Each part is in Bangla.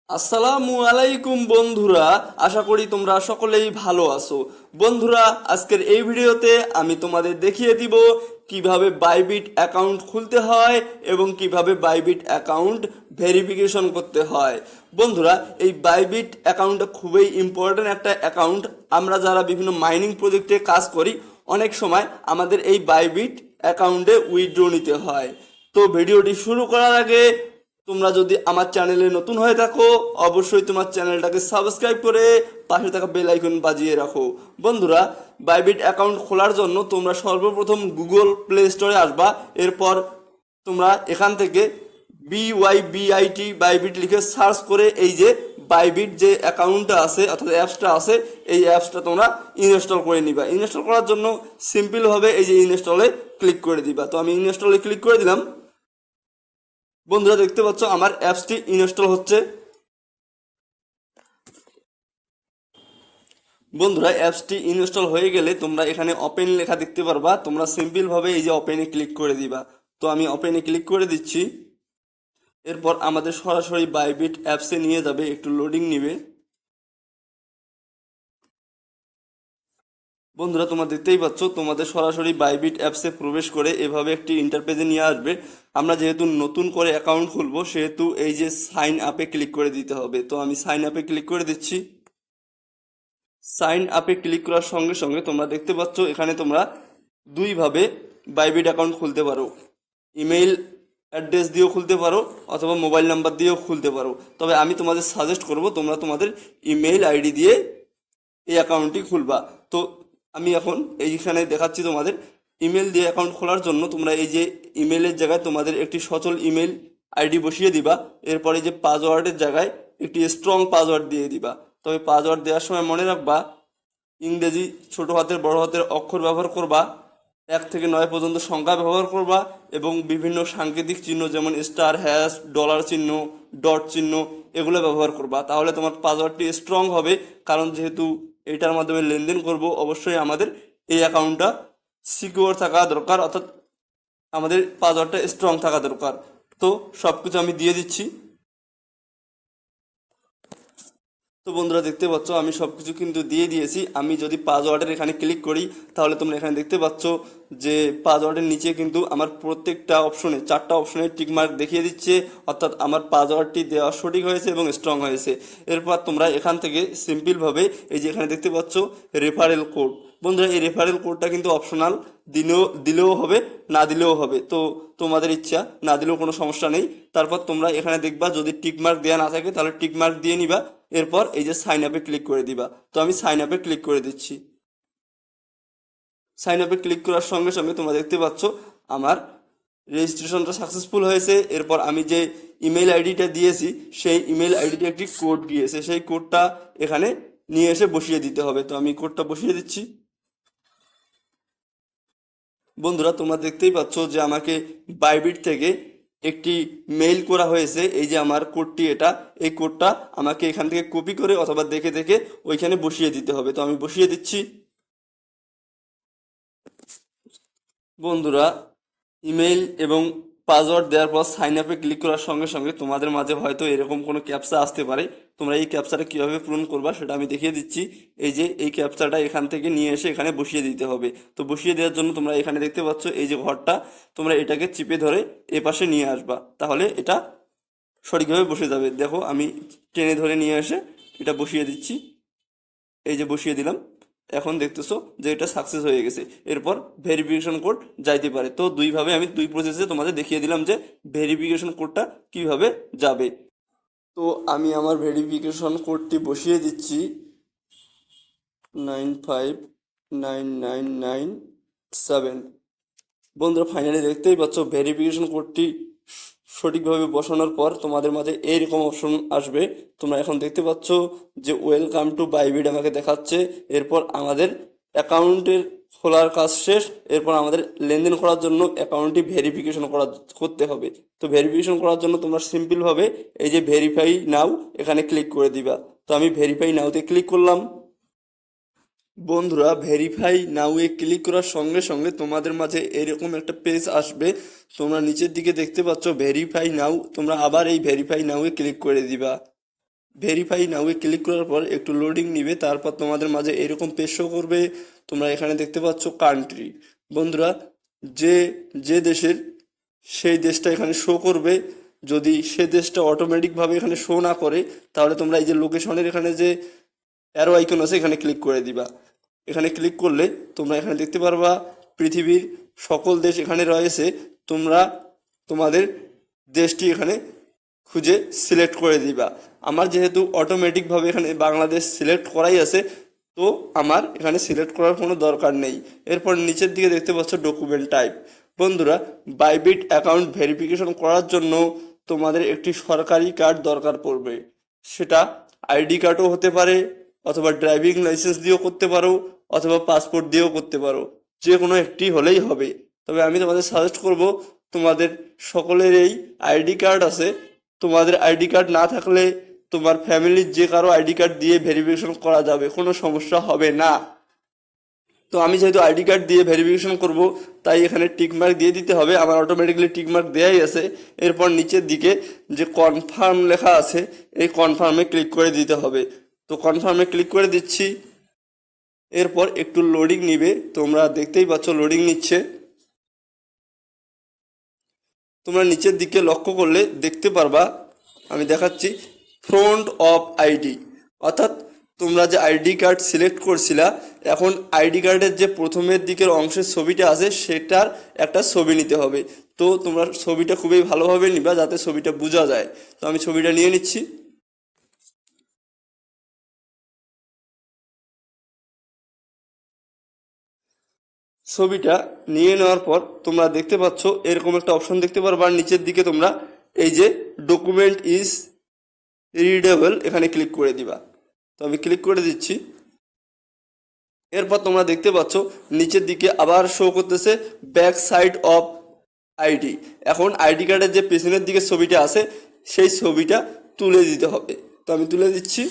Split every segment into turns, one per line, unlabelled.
আসসালামু আলাইকুম বন্ধুরা, আশা করি তোমরা সকলেই ভালো আছো। বন্ধুরা, আজকের এই ভিডিওতে আমি তোমাদের দেখিয়ে দিব কিভাবে বাইবিট অ্যাকাউন্ট খুলতে হয় এবং কিভাবে বাইবিট অ্যাকাউন্ট ভেরিফিকেশন করতে হয়। বন্ধুরা, এই বাইবিট অ্যাকাউন্টটা খুবই ইম্পর্ট্যান্ট একটা অ্যাকাউন্ট। আমরা যারা বিভিন্ন মাইনিং প্রজেক্টে কাজ করি, অনেক সময় আমাদের এই বাইবিট অ্যাকাউন্টে উইথড্র নিতে হয়। তো ভিডিওটি শুরু করার আগে তোমরা যদি আমার চ্যানেলে নতুন হয়ে থাকো, অবশ্যই তোমার চ্যানেলটাকে সাবস্ক্রাইব করে পাশে থাকা বেল আইকন বাজিয়ে রাখো। বন্ধুরা, বাইবিট অ্যাকাউন্ট খোলার জন্য তোমরা সর্বপ্রথম গুগল প্লে স্টোরে আসবা। এরপর তোমরা এখান থেকে BYBIT বাইবিট লিখে সার্চ করে এই যে বাইবিট যে অ্যাকাউন্টটা আছে অর্থাৎ অ্যাপসটা আছে, এই অ্যাপসটা তোমরা ইনস্টল করে নিবা। ইনস্টল করার জন্য সিম্পলভাবে এই যে ইনস্টলে ক্লিক করে দিবা। তো আমি ইনস্টলে ক্লিক করে দিলাম। বন্ধুরা, দেখতে পাচ্ছ আমার অ্যাপসটি ইনস্টল হচ্ছে। বন্ধুরা, অ্যাপসটি ইনস্টল হয়ে গেলে তোমরা এখানে ওপেন লেখা দেখতে পারবা। তোমরা সিম্পলভাবে এই যে ওপেনে ক্লিক করে দিবা। তো আমি ওপেনে ক্লিক করে দিচ্ছি। এরপর আমাদের সরাসরি বাইবিট অ্যাপসে নিয়ে যাবে, একটু লোডিং নিবে। বন্ধুরা, তোমরা দেখতেই পাচ্ছ তোমাদের সরাসরি বাইবিট অ্যাপসে প্রবেশ করে এভাবে একটি ইন্টারপেজে নিয়ে আসবে। আমরা যেহেতু নতুন করে অ্যাকাউন্ট খুলবো, সেহেতু এই যে সাইন আপে ক্লিক করে দিতে হবে। তো আমি সাইন আপে ক্লিক করে দিচ্ছি। সাইন আপে ক্লিক করার সঙ্গে সঙ্গে তোমরা দেখতে পাচ্ছ এখানে তোমরা দুইভাবে বাইবিট অ্যাকাউন্ট খুলতে পারো। ইমেইল অ্যাড্রেস দিয়েও খুলতে পারো অথবা মোবাইল নাম্বার দিয়েও খুলতে পারো। তবে আমি তোমাদের সাজেস্ট করব তোমরা তোমাদের ইমেইল আইডি দিয়ে এই অ্যাকাউন্টটি খুলবা। তো আমি এখন এইখানে দেখাচ্ছি তোমাদের ইমেল দিয়ে অ্যাকাউন্ট খোলার জন্য তোমরা এই যে ইমেলের জায়গায় তোমাদের একটি সচল ইমেল আইডি বসিয়ে দিবা। এরপরে যে পাসওয়ার্ডের জায়গায় একটি স্ট্রং পাসওয়ার্ড দিয়ে দিবা। তবে পাসওয়ার্ড দেওয়ার সময় মনে রাখবা, ইংরেজি ছোট হাতের বড় হাতের অক্ষর ব্যবহার করবা, 1 থেকে 9 পর্যন্ত সংখ্যা ব্যবহার করবা এবং বিভিন্ন সাংকেতিক চিহ্ন যেমন স্টার, হ্যাশ, ডলার চিহ্ন, ডট চিহ্ন এগুলো ব্যবহার করবা। তাহলে তোমার পাসওয়ার্ডটি স্ট্রং হবে। কারণ যেহেতু এটার মাধ্যমে লেনদেন করব, অবশ্যই আমাদের এই অ্যাকাউন্টটা সিকিউর থাকা দরকার, অর্থাৎ আমাদের পাসওয়ার্ডটা স্ট্রং থাকা দরকার। তো সব কিছু আমি দিয়ে দিচ্ছি। তো বন্ধুরা, দেখতে পাচ্ছ আমি সব কিছু কিন্তু দিয়ে দিয়েছি। আমি যদি পাসওয়ার্ডের এখানে ক্লিক করি, তাহলে তোমরা এখানে দেখতে পাচ্ছ যে পাসওয়ার্ডের নিচে কিন্তু আমার প্রত্যেকটা অপশনে 4টা অপশনে টিকমার্ক দেখিয়ে দিচ্ছে, অর্থাৎ আমার পাসওয়ার্ডটি দেওয়া সঠিক হয়েছে এবং স্ট্রং হয়েছে। এরপর তোমরা এখান থেকে সিম্পলভাবে এই যে এখানে দেখতে পাচ্ছ রেফারেল কোড। বন্ধুরা, এই রেফারেল কোডটা কিন্তু অপশনাল, দিলেও হবে, না দিলেও হবে। তো তোমাদের ইচ্ছা, না দিলেও কোনো সমস্যা নেই। তারপর তোমরা এখানে দেখবা যদি টিকমার্ক দেওয়া না থাকে তাহলে টিকমার্ক দিয়ে নিবা। এরপর এই যে সাইন আপে ক্লিক করে দিবা। তো আমি সাইন আপে ক্লিক করে দিচ্ছি। সাইন আপে ক্লিক করার সঙ্গে সঙ্গে তোমরা দেখতে পাচ্ছ আমার রেজিস্ট্রেশনটা সাকসেসফুল হয়েছে। এরপর আমি যে ইমেল আইডিটা দিয়েছি সেই ইমেল আইডিতে একটি কোড গিয়েছে, সেই কোডটা এখানে নিয়ে এসে বসিয়ে দিতে হবে। তো আমি কোডটা বসিয়ে দিচ্ছি। বন্ধুরা, তোমরা দেখতেই পাচ্ছ যে আমাকে বাইবিট থেকে একটি মেইল করা হয়েছে। এই যে আমার কোডটি, এই কোডটা আমাকে এখান থেকে কপি করে অথবা দেখে দেখে ওইখানে বসিয়ে দিতে হবে। তো আমি বসিয়ে দিচ্ছি। বন্ধুরা, ইমেইল এবং পাসওয়ার্ড দেওয়ার পর সাইন আপে ক্লিক করার সঙ্গে সঙ্গে তোমাদের মাঝে হয়তো এরকম কোনো ক্যাপচা আসতে পারে। তোমরা এই ক্যাপচাটা কীভাবে পূরণ করবা সেটা আমি দেখিয়ে দিচ্ছি। এই যে এই ক্যাপচাটা এখান থেকে নিয়ে এসে এখানে বসিয়ে দিতে হবে। তো বসিয়ে দেওয়ার জন্য তোমরা এখানে দেখতে পাচ্ছ এই যে ঘরটা, তোমরা এটাকে চিপে ধরে এ পাশে নিয়ে আসবা, তাহলে এটা সঠিকভাবে বসে যাবে। দেখো আমি টেনে ধরে নিয়ে এসে এটা বসিয়ে দিচ্ছি। এই যে বসিয়ে দিলাম। এখন দেখতেছো যে এটা সাকসেস হয়ে গেছে। এরপর ভেরিফিকেশন কোড যাইতে পারে। তো দুইভাবে আমি দুই প্রসেসে তোমাদের দেখিয়ে দিলাম যে ভেরিফিকেশন কোডটা কিভাবে যাবে। তো আমি আমার ভেরিফিকেশন কোডটি বসিয়ে দিচ্ছি, 959997। বন্ধুরা, ফাইনালি দেখতেই পাচ্ছ ভেরিফিকেশন কোডটি সঠিকভাবে বসানোর পর তোমাদের মাঝে এইরকম অপশন আসবে। তোমরা এখন দেখতে পাচ্ছ যে ওয়েলকাম টু বাইবিট আমাকে দেখাচ্ছে। এরপর আমাদের অ্যাকাউন্টের খোলার কাজ শেষ। এরপর আমাদের লেনদেন করার জন্য অ্যাকাউন্টটি ভেরিফিকেশন করতে হবে। তো ভেরিফিকেশন করার জন্য তোমরা সিম্পলভাবে এই যে ভেরিফাই নাও এখানে ক্লিক করে দিবা। তো আমি ভেরিফাই নাওতে ক্লিক করলাম। বন্ধুরা, ভেরিফাই নাও এ ক্লিক করার সঙ্গে সঙ্গে তোমাদের মাঝে এরকম একটা পেজ আসবে। তোমরা নিচের দিকে দেখতে পাচ্ছ ভেরিফাই নাও। তোমরা আবার এই ভেরিফাই নাও এ ক্লিক করে দিবা। ভেরিফাই নাও ক্লিক করার পর একটু লোডিং নিবে, তারপর তোমাদের মাঝে এরকম পেজ শো করবে। তোমরা এখানে দেখতে পাচ্ছ কান্ট্রি। বন্ধুরা, যে যে দেশের সেই দেশটা এখানে শো করবে। যদি সে দেশটা অটোমেটিকভাবে এখানে শো না করে, তাহলে তোমরা এই যে লোকেশনের এখানে যে অ্যারো আইকন আছে এখানে ক্লিক করে দিবা। এখানে ক্লিক করলে তোমরা এখানে দেখতে পারবা পৃথিবীর সকল দেশ এখানে রয়েছে। তোমরা তোমাদের দেশটি এখানে খুঁজে সিলেক্ট করে দিবা। আমার যেহেতু অটোমেটিকভাবে এখানে বাংলাদেশ সিলেক্ট করাই আছে, তো আমার এখানে সিলেক্ট করার কোনো দরকার নেই। এরপর নিচের দিকে দেখতে পাচ্ছ ডকুমেন্ট টাইপ। বন্ধুরা, বাইবিট অ্যাকাউন্ট ভেরিফিকেশন করার জন্য তোমাদের একটি সরকারি কার্ড দরকার পড়বে। সেটা আইডি কার্ডও হতে পারে, অথবা ড্রাইভিং লাইসেন্স দিয়েও করতে পারো, অথবা পাসপোর্ট দিয়েও করতে পারো। যে কোনো একটি হলেই হবে। তবে আমি তোমাদের সাজেস্ট করব, তোমাদের সকলেরই আইডি কার্ড আছে। তোমাদের আইডি কার্ড না থাকলে তোমার ফ্যামিলির যে কারো আইডি কার্ড দিয়ে ভেরিফিকেশন করা যাবে, কোনো সমস্যা হবে না। তো আমি যেহেতু আইডি কার্ড দিয়ে ভেরিফিকেশন করব, তাই এখানে টিকমার্ক দিয়ে দিতে হবে। আমার অটোমেটিক্যালি টিকমার্ক দেওয়াই আছে। এরপর নিচের দিকে যে কনফার্ম লেখা আছে, এই কনফার্মে ক্লিক করে দিতে হবে। তো কনফার্মে ক্লিক করে দিচ্ছি। এরপর একটু লোডিং নিবে। তোমরা দেখতেই পাচ্ছ লোডিং নিচ্ছে। তোমরা নিচের দিকে লক্ষ্য করলে দেখতে পারবা, আমি দেখাচ্ছি, ফ্রন্ট অফ আইডি। অর্থাৎ তোমরা যে আইডি কার্ড সিলেক্ট করছিলা, এখন আইডি কার্ডের যে প্রথমের দিকের অংশের ছবিটা আছে সেটার একটা ছবি নিতে হবে। তো তোমরা ছবিটা খুবই ভালোভাবে নিবা যাতে ছবিটা বোঝা যায়। তো আমি ছবিটা নিয়ে নিচ্ছি। ছবিটা নিয়ে নেওয়ার পর তোমরা দেখতে পাচ্ছ এরকম একটা অপশন দেখতে পারবা। আর নিচের দিকে তোমরা এই যে ডকুমেন্ট ইজ রিডেবল এখানে ক্লিক করে দিবা। তো আমি ক্লিক করে দিচ্ছি। এরপর তোমরা দেখতে পাচ্ছ নিচের দিকে আবার শো করতেছে ব্যাক সাইড অফ আইডি। এখন আইডি কার্ডের যে পেছনের দিকে ছবিটা আছে সেই ছবিটা তুলে দিতে হবে। তো আমি তুলে দিচ্ছি।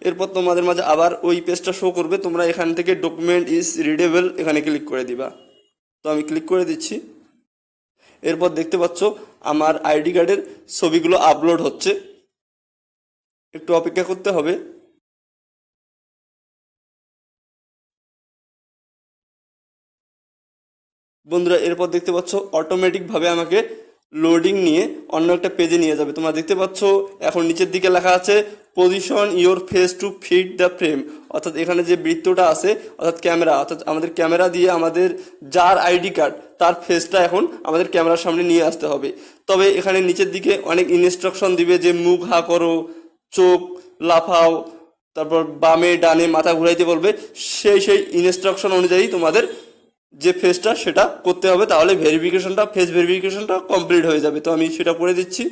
এরপর তোমাদের মাঝে আবার ওই পেজটা শো করবে। তোমরা এখান থেকে ডকুমেন্ট ইজ রিডেবল এখানে ক্লিক করে দিবা। তো আমি ক্লিক করে দিচ্ছি। এরপর দেখতে পাচ্ছ আমার আইডি কার্ডের ছবিগুলো আপলোড হচ্ছে। একটু অপেক্ষা করতে হবে। বন্ধুরা, এরপর দেখতে পাচ্ছ অটোমেটিকভাবে আমাকে লোডিং নিয়ে অন্য একটা পেজে নিয়ে যাবে। তোমরা দেখতে পাচ্ছ এখন নিচের দিকে লেখা আছে position your face to fit the frame. অর্থাৎ এখানে যে বৃত্তটা আছে, অর্থাৎ ক্যামেরা, অর্থাৎ আমাদের ক্যামেরা দিয়ে আমাদের যার আইডি কার্ড তার ফেসটা এখন আমাদের ক্যামেরার সামনে নিয়ে আসতে হবে। তবে এখানে নিচের দিকে অনেক ইনস্ট্রাকশন দিবে যে মুখ হা করো, চোখ লাফাও, তারপর বামে ডানে মাথা ঘুরাইতে বলবে। সেই ইনস্ট্রাকশন অনুযায়ী তোমাদের যে ফেসটা সেটা করতে হবে, তাহলে ফেস ভেরিফিকেশনটা কমপ্লিট হয়ে যাবে। তো আমি সেটা করে দিচ্ছি।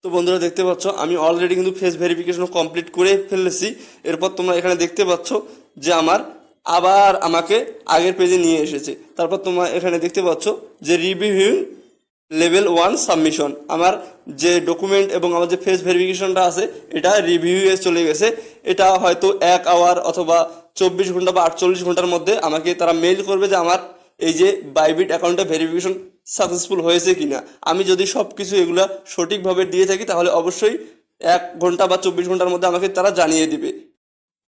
তো বন্ধুরা দেখতে পাচ্ছ আমি অলরেডি কিন্তু ফেস ভেরিফিকেশন কমপ্লিট করে ফেলেছি। এরপর তোমরা এখানে দেখতে পাচ্ছ যে আমার আবার আমাকে আগের পেজে নিয়ে এসেছে। তারপর তোমরা এখানে দেখতে পাচ্ছ যে রিভিউ লেভেল 1 সাবমিশন। আমার যে ডকুমেন্ট এবং আমার যে ফেস ভেরিফিকেশনটা আছে এটা রিভিউয়ে চলে গেছে। এটা হয়তো 1 আওয়ার অথবা 24 ঘন্টা বা 48 ঘন্টার মধ্যে আমাকে তারা মেইল করবে যে আমার এই যে বাইবিট অ্যাকাউন্টে ভেরিফিকেশন সাকসেসফুল হয়েছে কিনা। আমি যদি সব কিছু এগুলা সঠিকভাবে দিয়ে থাকি তাহলে অবশ্যই 1 ঘন্টা বা 24 ঘন্টার মধ্যে আমাকে তারা জানিয়ে দিবে।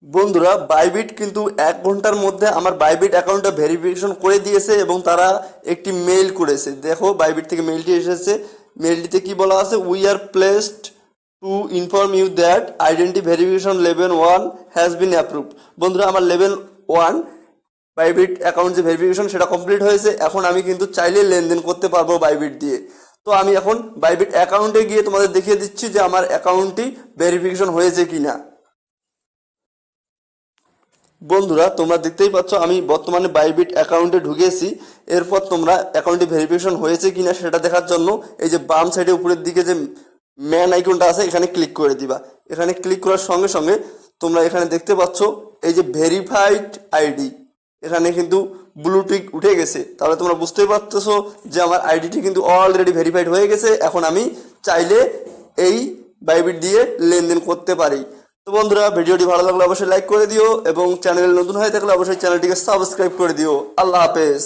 বন্ধুরা, বাইবিট কিন্তু 1 ঘন্টার মধ্যে আমার বাইবিট অ্যাকাউন্টটা ভেরিফিকেশন করে দিয়েছে এবং তারা একটি মেইল করেছে। দেখো বাইবিট থেকে মেইলটি এসেছে। মেইলটিতে কি বলা আছে, we are pleased to inform you that identity verification level 1 has been approved. বন্ধুরা, আমার লেভেল 1 বাইবিট অ্যাকাউন্ট যে ভেরিফিকেশন সেটা কমপ্লিট হয়েছে। এখন আমি কিন্তু চাইলে লেনদেন করতে পারবো বাইবিট দিয়ে। তো আমি এখন বাইবিট অ্যাকাউন্টে গিয়ে তোমাদের দেখিয়ে দিচ্ছি যে আমার অ্যাকাউন্টটি ভেরিফিকেশন হয়েছে কিনা। বন্ধুরা, তোমরা দেখতেই পাচ্ছ আমি বর্তমানে বাইবিট অ্যাকাউন্টে ঢুকেছি। এরপর তোমরা অ্যাকাউন্টে ভেরিফিকেশন হয়েছে কিনা সেটা দেখার জন্য এই যে বাম সাইডে উপরের দিকে যে ম্যান আইকনটা আছে এখানে ক্লিক করে দিবা। এখানে ক্লিক করার সঙ্গে সঙ্গে তোমরা এখানে দেখতে পাচ্ছ এই যে ভেরিফাইড আইডি, এখানে কিন্তু ব্লু টিক উঠে গেছে। তাহলে তোমরা বুঝতেই পারতেছো যে আমার আইডিটি কিন্তু অলরেডি ভেরিফাইড হয়ে গেছে। এখন আমি চাইলে এই বাইবিট দিয়ে লেনদেন করতে পারি। তো বন্ধুরা, ভিডিওটি ভালো লাগলে অবশ্যই লাইক করে দিও এবং চ্যানেলে নতুন হয়ে থাকলে অবশ্যই চ্যানেলটিকে সাবস্ক্রাইব করে দিও। আল্লাহ হাফেজ।